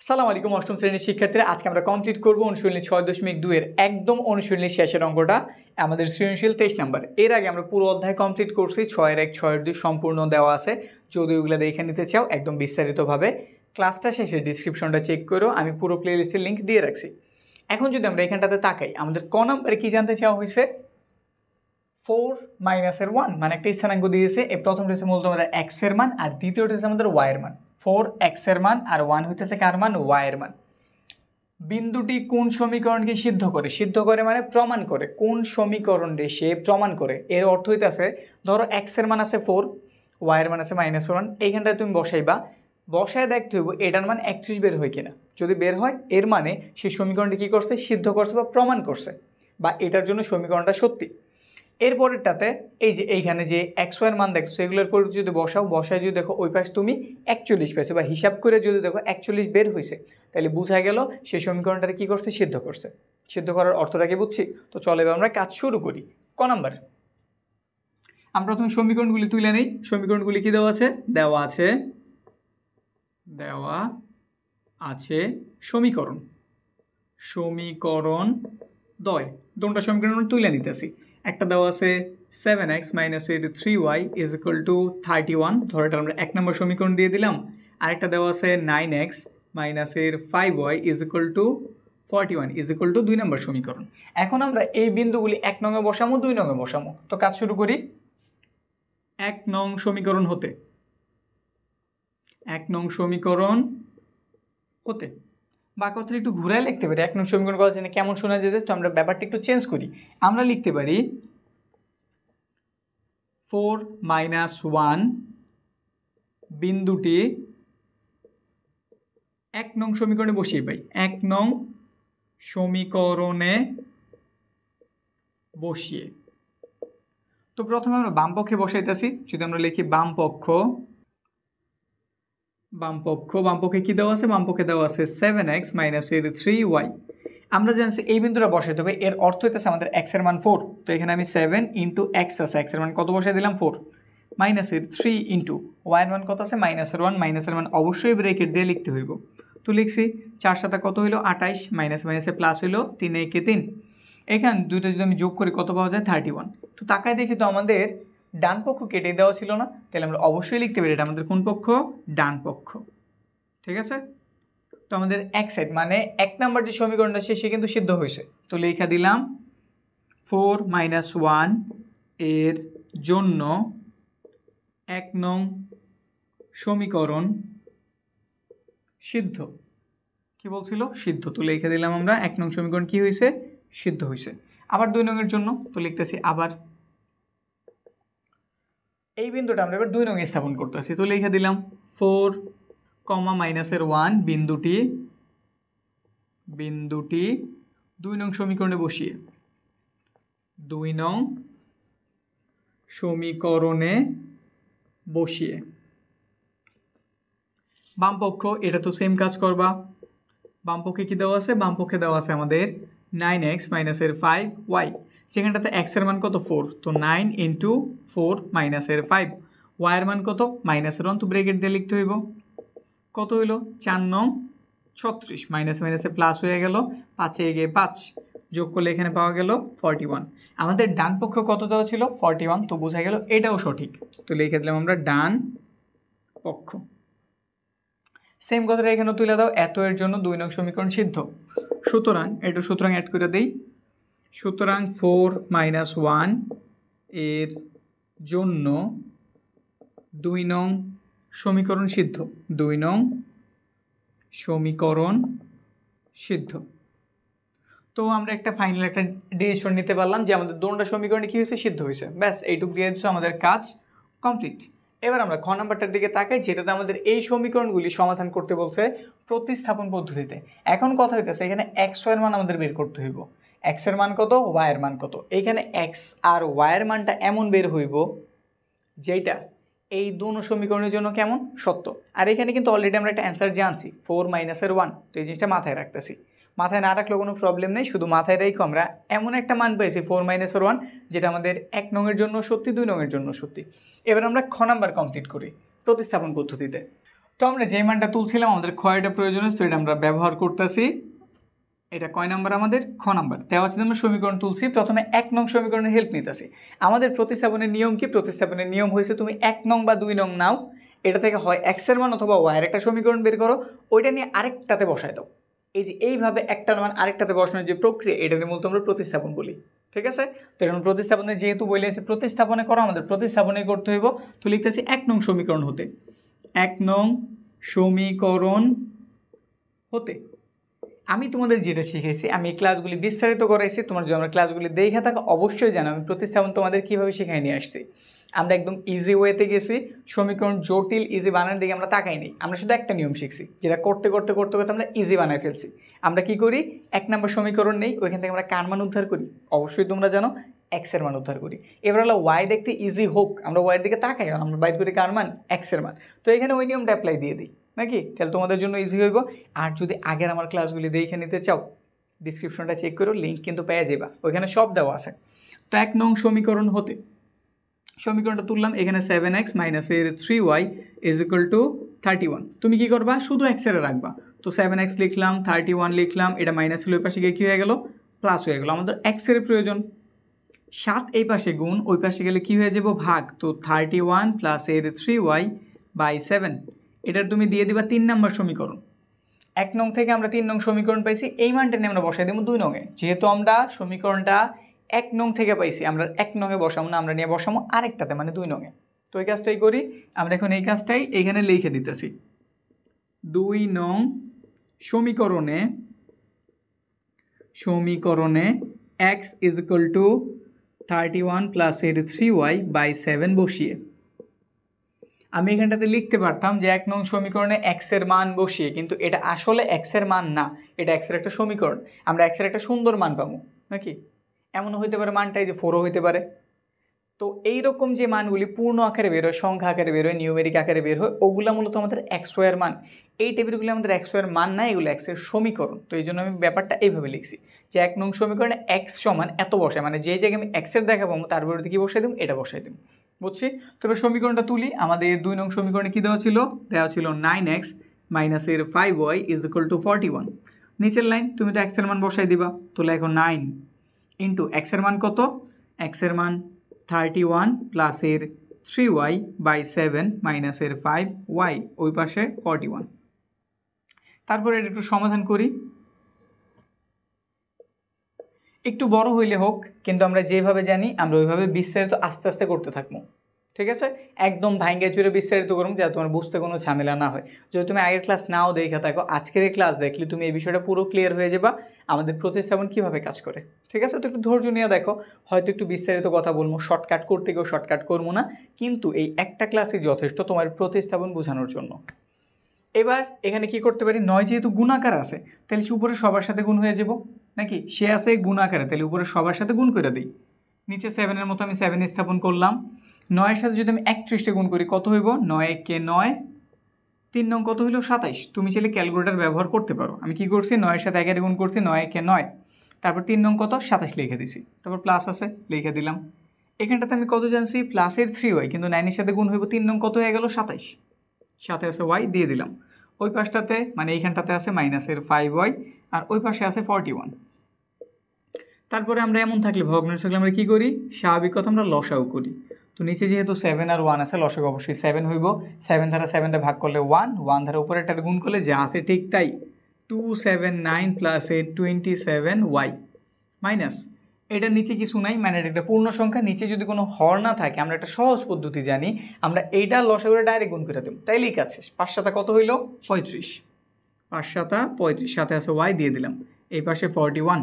আসসালামু আলাইকুম অষ্টম শ্রেণীর শিক্ষার্থীরা, আজকে আমরা কমপ্লিট করব অনুশীলনী 6.2 এর একদম অনুশীলনী শেষের অঙ্কটা, আমাদের সৃজনশীল 23 নাম্বার। এর আগে আমরা পুরো অধ্যায় কমপ্লিট করছি, 6-1 6-2 সম্পূর্ণ দেওয়া আছে। যদি ওগুলো দেখে নিতে চাও একদম বিস্তারিতভাবে ক্লাসটা শেষে ডিসক্রিপশনটা চেক করো, আমি পুরো প্লেলিস্টের লিঙ্ক দিয়ে রাখছি। এখন যদি আমরা এখানটাতে তাকাই, আমাদের ক নাম্বারে কি জানতে চাওয়া হয়েছে? 4 মাইনাসের 1 মানে একটা স্থানাঙ্ক দিয়েছে। এই প্রথমটা হচ্ছে মূলত আমাদের x এর মান, আর দ্বিতীয়টা হচ্ছে আমাদের y এর মান। 4x এর মান আর 1 হইতেছে কার মান? y এর মান। বিন্দুটি কোন সমীকরণকে সিদ্ধ করে? সিদ্ধ করে মানে প্রমাণ করে। কোন সমীকরণে সে প্রমাণ করে? এর অর্থ হইতেছে, ধরো x এর মান আছে 4, y এর মান আছে -1, এইখানটায় তুমি বসাইবা, বসায় দেখতে হইব এটার মান 31 বের হয় কিনা। যদি বের হয় এর মানে সেই সমীকরণটি কী করছে? সিদ্ধ করছে বা প্রমাণ করছে, বা এটার জন্য সমীকরণটা সত্যি। এরপরেরটাতে এই যে এইখানে যে x এর মান দেখছো, এগুলোর পর যদি বসায় যদি দেখো ওই পাশে তুমি 41 পেয়েছো, বা হিসাব করে যদি দেখো 41 বের হয়েছে, তাহলে বোঝা গেল সেই সমীকরণটাকে কী করছে? সিদ্ধ করছে। সিদ্ধ করার অর্থটাকে বুঝছি তো, চলো এবার আমরা কাজ শুরু করি। ক নাম্বার, আমরা প্রথমে সমীকরণগুলি তুলে নেই। সমীকরণগুলি কি দেওয়া আছে? দেওয়া আছে সমীকরণ দুটো সমীকরণ আমরা তুলে নিতেছি। একটা দেওয়া আছে 7x মাইনাসের 3y ইজ ইকুয়াল টু 31, ধরো এটা আমরা 1 নম্বর সমীকরণ দিয়ে দিলাম। আরেকটা দেওয়া আছে 9x মাইনাসের 5y is equal two 41 is equal two 2 নম্বর সমীকরণ। এখন আমরা এই বিন্দুগুলি 1 নঙে বসামো, 2 নঙে বসামো। তো কাজ শুরু করি। 1 নং সমীকরণ হতে বা কথাটা একটু ঘুরায় লিখতে পারি। 1 নং সমীকরণ কথা জানি কেমন শোনা যেতে, তো আমরা ব্যাপারটা একটু চেঞ্জ করি। আমরা লিখতে পারি 4 মাইনাস 1 বিন্দুটি 1 নং সমীকরণে বসিয়ে পাই। 1 নং সমীকরণে বসিয়ে, তো প্রথমে আমরা বাম পক্ষে বসাইতেছি। যদি আমরা লিখি বাম পক্ষে কি দেওয়া আছে? বাম পক্ষে দেওয়া আছে 7x মাইনাসের 3y। আমরা জানছি এই বিন্দুটা বসাইতে হবে, এর অর্থ হইতেছে আমাদের x এর মান 4, তো এখানে আমি 7 ইন্টু x আছে, x এর মান কত বসাই দিলাম? 4, মাইনাসের 3 ইন্টু y এর মান কত আছে? -1, মাইনাসের মান অবশ্যই ব্রেকেট দিয়ে লিখতে হইব। তো লিখছি 4 সাথে কত হইলো? 28, মাইনাসে মাইনাসে প্লাস হইলো 3 একে 3। এখান দুইটা যদি আমি যোগ করি কত পাওয়া যায়? 31। তো তাকায় দেখি তো আমাদের ডান পক্ষ কেটে দেওয়া ছিল না, তাহলে আমরা অবশ্যই লিখতে পারি এটা আমাদের কোন পক্ষ? ডান পক্ষ। ঠিক আছে, তো আমাদের এক সাইড মানে 1 নাম্বার যে সমীকরণটা সে কিন্তু সিদ্ধ হয়েছে। তো লেখা দিলাম 4 মাইনাস 1 এর জন্য 1 নং সমীকরণ সিদ্ধ। কি বলছিল? সিদ্ধ। তো লিখে দিলাম আমরা 1 নং সমীকরণ কি হয়েছে? সিদ্ধ হয়েছে। আবার 2 নং এর জন্য, তো লিখতেছি আবার এই বিন্দুটা আমরা এবার 2 নং স্থাপন করতেছি। তো লিখে দিলাম 4 মাইনাসের 1 বিন্দুটি 2 নং সমীকরণে বসিয়ে, 2 নং সমীকরণে বসিয়ে বাম পক্ষ এটা তো সেম কাজ করবা। বাম পক্ষে কি দেওয়া আছে? বাম পক্ষে দেওয়া আছে আমাদের 9x মাইনাসের 5y, যেখানটাতে x এর মান কত? 4, তো 9 ইন্টু 4 মাইনাসের 5, y এর মান কত? -1, তো ব্রেকেট দিয়ে লিখতে হইব। কত হইল? 4 নং 36, মাইনাসে মাইনাসে প্লাস হয়ে গেল, 5 এ গিয়ে 5 যোগ করলে এখানে পাওয়া গেল 41। আমাদের ডান পক্ষ কত দেওয়া ছিল? 41, তো বোঝা গেল এটাও সঠিক। তো লিখে দিলাম আমরা ডান পক্ষ। সেম কথাটা এখানে তুলে দাও, এত এর জন্য 2 নং সমীকরণ সিদ্ধ। সুতরাং অ্যাড করে দেই। সুতরাং 4 মাইনাস 1 এর জন্য 2 নং সমীকরণ সিদ্ধ। 2 নং সমীকরণ সিদ্ধ। তো আমরা একটা ফাইনাল একটা ডিসিশন নিতে পারলাম যে আমাদের দুটো সমীকরণে কি হয়েছে? সিদ্ধ হয়েছে। ব্যাস এইটুকু দিয়ে দিচ্ছ, আমাদের কাজ কমপ্লিট। এবার আমরা খ নাম্বারটার দিকে তাকাই, যেটাতে আমাদের এই সমীকরণগুলি সমাধান করতে বলছে প্রতিস্থাপন পদ্ধতিতে। এখন কথা হইতেছে এখানে x এর মান আমাদের বের করতে হইব। x এর মান কত, y এর মান কত। এইখানে x আর y এর মানটা এমন বের হইব যেটা এই দুটো সমীকরণের জন্য কেমন? সত্য। আর এখানে কিন্তু অলরেডি আমরা একটা অ্যান্সার জানছি, 4 মাইনাসের 1। তো এই জিনিসটা মাথায় রাখতেছি, মাথায় না রাখলেও কোনো প্রবলেম নেই, শুধু মাথায় রেখে আমরা এমন একটা মান পেয়েছি 4 মাইনাসের 1, যেটা আমাদের 1 নংয়ের জন্য সত্যি, 2 নংয়ের জন্য সত্যি। এবার আমরা খ নাম্বার কমপ্লিট করি প্রতিস্থাপন পদ্ধতিতে। তো আমরা যে মানটা তুলছিলাম আমাদের ক্ষয়টা প্রয়োজন তো এটা আমরা ব্যবহার করতেছি। এটা কয় নাম্বার আমাদের খ নাম্বার দেওয়া আছে। আমরা সমীকরণ তুলছি, প্রথমে 1 নং সমীকরণের হেল্প নিতেছি। আমাদের প্রতিস্থাপনের নিয়ম কি? প্রতিস্থাপনের নিয়ম হয়েছে তুমি 1 নং বা 2 নং নাও, এটা থেকে হয় x এর মান অথবা y এর একটা সমীকরণ বের করো, ওইটা নিয়ে আরেকটাতে বসায় দাও। এই যে এইভাবে একটার মান আরেকটাতে বসানোর যে প্রক্রিয়া, এটাকে মূলত আমরা প্রতিস্থাপন বলি। ঠিক আছে, তো এখন প্রতিস্থাপনে যেহেতু বলে আছে প্রতিস্থাপনে করো, আমাদের প্রতিস্থাপনে করতে হইব। তো লিখতেছি 1 নং সমীকরণ হতে, 1 নং সমীকরণ হতে। আমি তোমাদের যেটা শিখেছি, আমি এই ক্লাসগুলি বিস্তারিত করাইছি। তোমার যদি আমার ক্লাসগুলি দেখে থাকো অবশ্যই জানো আমি প্রতিস্থাপন তোমাদের কীভাবে শিখাই নিয়ে আসছি। আমরা একদম ইজি ওয়েতে গেছি, সমীকরণ জটিল ইজি বানানোর দিকে আমরা তাকাই নেই। আমরা শুধু একটা নিয়ম শিখছি, যেটা করতে করতে করতে করতে আমরা ইজি বানায় ফেলছি। আমরা কি করি? 1 নম্বর সমীকরণ নেই, ওইখান থেকে আমরা কার মান উদ্ধার করি? অবশ্যই তোমরা জানো এক্সের মান উদ্ধার করি। এবার হলো ওয়াই দেখতে ইজি হোক, আমরা ওয়াইয়ের দিকে তাকাই, আমরা বাইর করি কার মান? এক্সের মান। তো এখানে ওই নিয়মটা অ্যাপ্লাই দিয়ে দিই নাকি, তাহলে তোমাদের জন্য ইজি হইব। আর যদি আগের আমার ক্লাসগুলি দেখে নিতে চাও ডিসক্রিপশনটা চেক করো, লিঙ্ক কিন্তু পেয়ে যাবা, ওইখানে সব দেওয়া আছে। তো 1 নং সমীকরণ হতে সমীকরণটা তুললাম, এখানে 7x - 3y = 31। তুমি কি করবা? শুধু x এর রাখবা। তো 7x লিখলাম, 31 লিখলাম, এটা মাইনাস হলো, ওই পাশে গিয়ে কী হয়ে গেল? প্লাস হয়ে গেল। আমাদের x এর প্রয়োজন, 7 এই পাশে গুণ, ওই পাশে গেলে কি হয়ে যাব? ভাগ। তো 31 + 3y/7, এটার তুমি দিয়ে দিবা 3 নম্বর সমীকরণ। 1 নং থেকে আমরা 3 নং সমীকরণ পাইছি, এই মানটা নিয়ে আমরা বসাই দেবো 2 নংয়ে। যেহেতু আমরা সমীকরণটা 1 নং থেকে পাইছি, আমরা 1 নংয়ে বসাবো না, আমরা নিয়ে বসাবো আরেকটাতে, মানে 2 নংয়ে। তো এই কাজটাই করি আমরা এখন, এই কাজটাই এখানে লিখে দিতেছি। 2 নং সমীকরণে x = 31 + 3y/7 বসিয়ে আমি এখানটাতে লিখতে পারতাম যে 1 নং সমীকরণে x এর মান বসিয়ে, কিন্তু এটা আসলে x এর মান না, এটা x এর একটা সমীকরণ। আমরা x এর একটা সুন্দর মান পাবো নাকি, এমনও হইতে পারে মানটাই যে 4ও হইতে পারে। তো এইরকম যে মানগুলি পূর্ণ আকারে বের হয়, সংখ্যা আকারে বের হয়, নিউমেরিক আকারে বের হয়, ওগুলো মূলত আমাদের xy এর মান। এই টেবিলগুলি আমাদের xy এর মান না, এগুলো x এর সমীকরণ। তো এই জন্য আমি ব্যাপারটা এইভাবে লিখছি যে 1 নং সমীকরণে x সমান এত বসায়, মানে যে জায়গায় আমি x এর দেখাবো তার বিপরীতে কি বসাই দেব? এটা বসাই দেব। বুঝছি? তবে সমীকরণটা তুলি। আমাদের 2 নং সমীকরণে কী দেওয়া ছিল? দেওয়া ছিল 9x - 5y = 41। নিচের লাইন তুমি তো x এর মান বসাই দিবা। তো লেখো 9 ইন্টু x এর মান কত? x এর মান 31 + 3y/7 - 5y, ওই পাশে 41। তারপরে এটা একটু সমাধান করি, একটু বড় হইলে হোক, কিন্তু আমরা যেভাবে জানি আমরা ওইভাবে বিস্তারিত আস্তে আস্তে করতে থাকবো। ঠিক আছে, একদম ভাঙ্গে চুরে বিস্তারিত করুন যাতে তোমার বুঝতে কোনো ঝামেলা না হয়। যদি তুমি আগের ক্লাস নাও দেখে থাকো, আজকের এই ক্লাস দেখলে তুমি এই বিষয়টা পুরো ক্লিয়ার হয়ে যাবা আমাদের প্রতিস্থাপন কীভাবে কাজ করে। ঠিক আছে, তো একটু ধৈর্য নিয়ে দেখো, হয়তো একটু বিস্তারিত কথা বলবো, শর্টকাট করতে গিয়েও শর্টকাট করবো না, কিন্তু এই একটা ক্লাসই যথেষ্ট তোমার প্রতিস্থাপন বোঝানোর জন্য। এবার এখানে কি করতে পারি? 9 যেহেতু গুণাকার আছে, তাহলে উপরে সবার সাথে গুণ হয়ে যাব নাকি, সে আছে গুণাকারে, তাহলে উপরে সবার সাথে গুণ করে দিই। নিচে 7-এর মতো আমি 7 স্থাপন করলাম। 9-এর সাথে যদি আমি 31টা গুণ করি কত হইব? 9 × 9, 3 নং কত হইল? 27। তুমি চাইলে ক্যালকুলেটার ব্যবহার করতে পারো। আমি কি করছি? 9-এর সাথে 11 গুণ করছি, 9 × 9, তারপর 3 নং কত? 27 লিখে দিছি, তারপর প্লাস আছে লিখে দিলাম। এখানটাতে আমি কত জানছি? প্লাসের 3y, কিন্তু 9-এর সাথে গুণ হইব, 3 নং কত হয়ে গেল? 27, সাথে আছে y দিয়ে দিলাম। ওই পাশটাতে মানে এইখানটাতে আছে -5y, আর ওই পাশে আছে 41। তারপরে আমরা এমন থাকলে ভগ্নাংশ থাকলে আমরা কী করি? স্বাভাবিক কথা আমরা লসাগু করি। তো নিচে যেহেতু 7 আর 1 আছে, লসাগু অবশ্যই 7 হইব। 7 দ্বারা 7টা ভাগ করলে 1, 1 দ্বারা উপরেরটা গুণ করলে যা আছে ঠিক তাই, 279 + 27y মাইনাস এটার নিচে কিছু নাই, মানে এটা একটা পূর্ণ সংখ্যা, নিচে যদি কোনো হর না থাকে আমরা একটা সহজ পদ্ধতি জানি, আমরা এইটা লসাগুরে ডাইরেক্ট গুণ করে দেব, তাইলেই কাজ শেষ। 5 7 কত হইল? 35, 5 7 35, সাথে আছে y দিয়ে দিলাম, এই পাশে 41।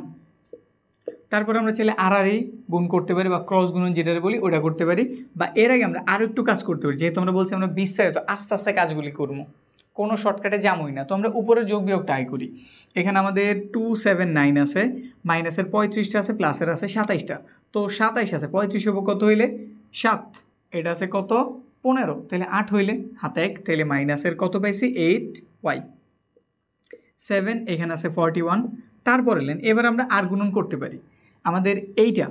তারপরে আমরা চাইলে আড়াআড়ি গুণ করতে পারি, বা ক্রস গুণন যেটা বলি ওটা করতে পারি, বা এর আগে আমরা আরও একটু কাজ করতে পারি। যেহেতু আমরা বলছি আমরা বিস্তারিত আস্তে আস্তে কাজগুলি করবো, কোনো শর্টকাটে যামই না। তো আমরা উপরের যোগ বিয়োগটা আয় করি। এখানে আমাদের 279 আছে, মাইনাসের 35টা আছে, প্লাসের আছে 27টা। তো 27 আছে, 35 হবো কত হইলে? 7, এটা আছে কত? 15, তাহলে 8 হইলে হাতে 1, তাহলে মাইনাসের কত পাইছি? 8y, 7, এখানে আছে 41। তারপর এলেন এবার আমরা আর গুণন করতে পারি। আমাদের এইটা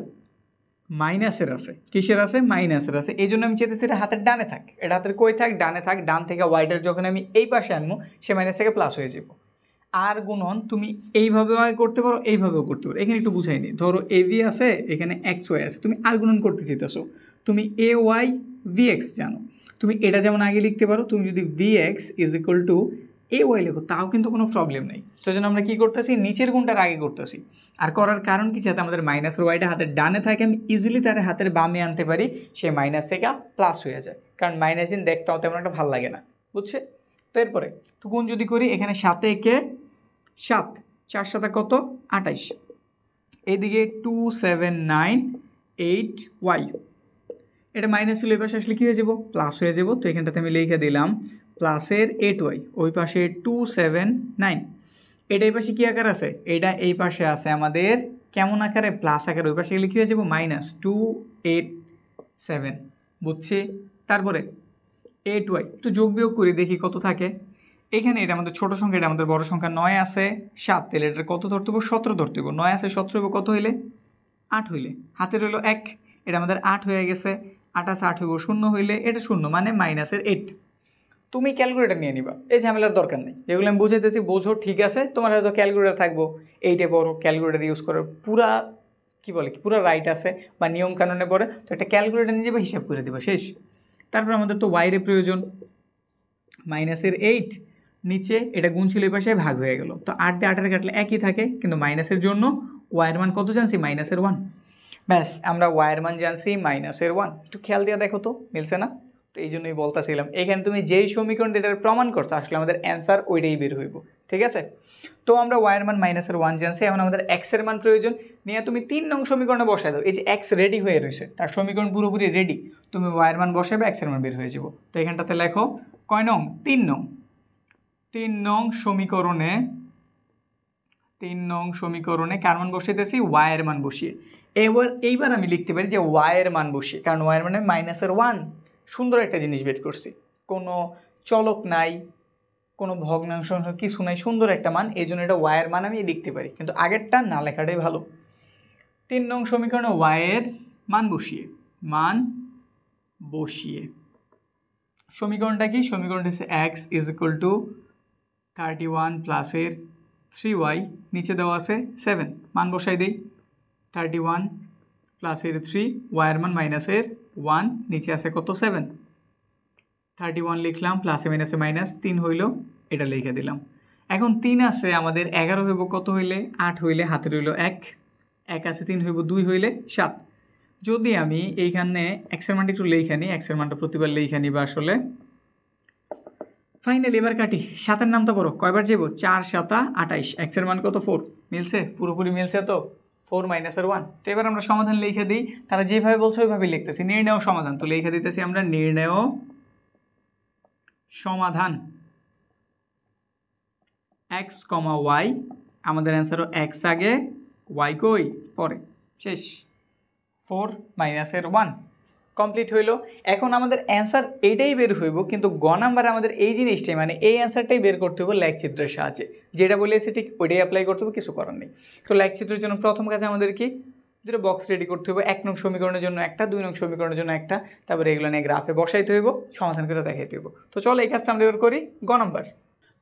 মাইনাসের আছে, কিসের আছে? মাইনাসের আছে। এই জন্য আমি চেতেছি এটা হাতের ডানে থাক, এটা হাতের কই থাক? ডানে থাক। ডান থেকে ওয়াইটার যখন আমি এই পাশে আনবো সে মাইনাস থেকে প্লাস হয়ে যাব। আর গুণন তুমি এইভাবেও করতে পারো, এইভাবেও করতে পারো। এখানে একটু বুঝাই নি, ধরো এ ভি আছে, এখানে এক্স ওয়াই আছে, তুমি আর গুণন করতে চাইতেছো, তুমি এ ওয়াই ভি এক্স জানো, তুমি এটা যেমন আগে লিখতে পারো। তুমি যদি v x is equal to a y লেখো তাও কিন্তু কোনো প্রবলেম নেই। তো জন্য আমরা কী করতেছি, নিচের গুণটার আগে করতেছি। আর করার কারণ কি, যাতে আমাদের মাইনাসের ওয়াইটা হাতের ডানে থাকে, আমি ইজিলি তার হাতের বামে আনতে পারি, সে মাইনাস থেকে প্লাস হয়ে যায়। কারণ মাইনাস ইন দেখতেও তেমন একটা ভালো লাগে না, বুঝছে? তো এরপরে তো গুণ যদি করি, এখানে 7 একে 7, 4 7 কত? 28। এইদিকে 2798 ওয়াই, এটা মাইনাস হলে ওই পাশে আসলে কী হয়ে যাব? প্লাস হয়ে যাব। তো এখানটাতে আমি লিখে দিলাম প্লাসের 8 ওয়াই, ওই পাশে 279। এটা এই পাশে কী আকার আছে? এটা এই পাশে আছে আমাদের কেমন আকারে? প্লাস আকারে। ওই পাশে গেলে কী হয়ে যাব? মাইনাস 287, বুঝছি? তারপরে 8 ওয়াই, একটু যোগ বিয়োগ করি দেখি কত থাকে। এখানে এটা আমাদের ছোটো সংখ্যা, এটা আমাদের বড় সংখ্যা। 9 আছে 7, তাহলে এটার কত ধরতে হবো? 17 ধরতে হবো। 9 আছে 17 হইব কত হইলে? 8 হইলে। হাতের হইলো 1, এটা আমাদের 8 হয়ে গেছে। 8 আছে 8 হইব 0 হইলে, এটা 0 মানে মাইনাসের 8। তুমি ক্যালকুলেটার নিয়ে নিবা, এই ঝামেলার দরকার নেই। যেগুলো আমি বুঝাইতেছি বোঝো, ঠিক আছে? তোমার হয়তো ক্যালকুলেটার থাকবো, এইটে পড়ো, ক্যালকুলেটার ইউজ করো, পুরা কী বলে কি পুরা রাইট আছে বা নিয়ম কানুনে পড়ে, তো একটা ক্যালকুলেটার নিয়ে যাবে, হিসাব করে দেবো, শেষ। তারপর আমাদের তো ওয়াইয়ের প্রয়োজন, মাইনাসের 8, নিচে এটা গুণ ছিল এই পাশে ভাগ হয়ে গেল। তো 8 দিয়ে 8 কাটলে একই থাকে, কিন্তু মাইনাসের জন্য ওয়াইয়ের মান কত জানছি? মাইনাসের 1। ব্যাস, আমরা ওয়াইয়ের মান জানছি মাইনাসের 1। একটু খেয়াল দিয়ে দেখো তো মিলছে না? তো এই জন্যই বলতেছিলাম, এখানে তুমি যেই সমীকরণটা এটার প্রমাণ করছো, আসলে আমাদের অ্যান্সার ওইটাই বের হইব, ঠিক আছে? তো আমরা ওয়াইয়ের মান মাইনাসের 1 জানছি। এখন আমাদের এক্সের মান প্রয়োজন, নিয়ে তুমি 3 নং সমীকরণে বসাই দাও। এই যে এক্স রেডি হয়ে রয়েছে, তার সমীকরণ পুরোপুরি রেডি, তুমি ওয়াইয়ের মান বসাবে, এক্সের মান বের হয়ে যাব। তো এখানটাতে লেখো কয় নং? 3 নং। 3 নং সমীকরণে, 3 নং সমীকরণে কার মান বসাইতেছি? ওয়াইয়ের মান বসিয়ে। এইবার আমি লিখতে পারি যে ওয়াইয়ের মান বসিয়ে, কারণ ওয়াইয়ের মানে মাইনাসের 1। সুন্দর একটা জিনিস বের করছি, কোনো চলক নাই, কোনো ভগ্নাংশ কিছু নাই, সুন্দর একটা মান। এই জন্য এটা ওয়াইয়ের মান আমি লিখতে পারি, কিন্তু আগেরটা না লেখাটাই ভালো। 3 নং সমীকরণে ওয়াইয়ের মান বসিয়ে সমীকরণটা কি? সমীকরণটা হচ্ছে এক্স ইজ ইকুয়াল টু 31 প্লাসের 3y, নিচে দেওয়া আছে 7, মান বসাই দিই। 31 প্লাসের 3, ওয়াইয়ের মান মাইনাসের 1, নিচে আছে কত? 7। 31 লিখলাম, প্লাসে মাইনাসে মাইনাস, 3 হইল, এটা লিখে দিলাম। এখন 3 আছে আমাদের, 11 হইব কত হইলে? 8 হইলে, হাতের হইল 1, 1 আছে 3 হইব 2 হইলে 7। যদি আমি এইখানে এক্সের মানটা একটু লেখা নিই, এক্সের মানটা প্রতিবার লেখা নিবা আসলে। ফাইনালি এবার কাটি, 7-এর নামটা পড়ো, কয়বার যাব? 4 7 28, এক্সের মান কত? 4। মিলছে? পুরোপুরি মিলছে তো? 4 মাইনাসের 1। তো এবার আমরা সমাধান লিখে দিই, তারা যেভাবে বলছে ওইভাবেই লিখতেছি। নির্ণয় সমাধান, তো লিখে দিতেছি আমরা নির্ণয় সমাধান এক্স কমা ওয়াই। আমাদের অ্যান্সারও এক্স আগে, ওয়াই কই পরে, শেষ। 4 মাইনাসের 1 কমপ্লিট হইল। এখন আমাদের অ্যান্সার এইটাই বের হইব, কিন্তু গ নাম্বারে আমাদের এই জিনিসটাই, মানে এই অ্যান্সারটাই বের করতে হবে লেখচিত্রের সাহায্যে। যেটা বলেছে ঠিক ওইটাই অ্যাপ্লাই করতে হবে, কিছু করার নেই। তো লেখচিত্রের জন্য প্রথম কাজে আমাদের কি? দুটো বক্স রেডি করতে হবে। 1 নং সমীকরণের জন্য একটা, 2 নং সমীকরণের জন্য একটা, তারপরে এগুলো নিয়ে গ্রাফে বসাইতে হইব, সমাধান করে দেখাইতে হইব। তো চলো এই কাজটা আমরা এবার করি। গ নাম্বার,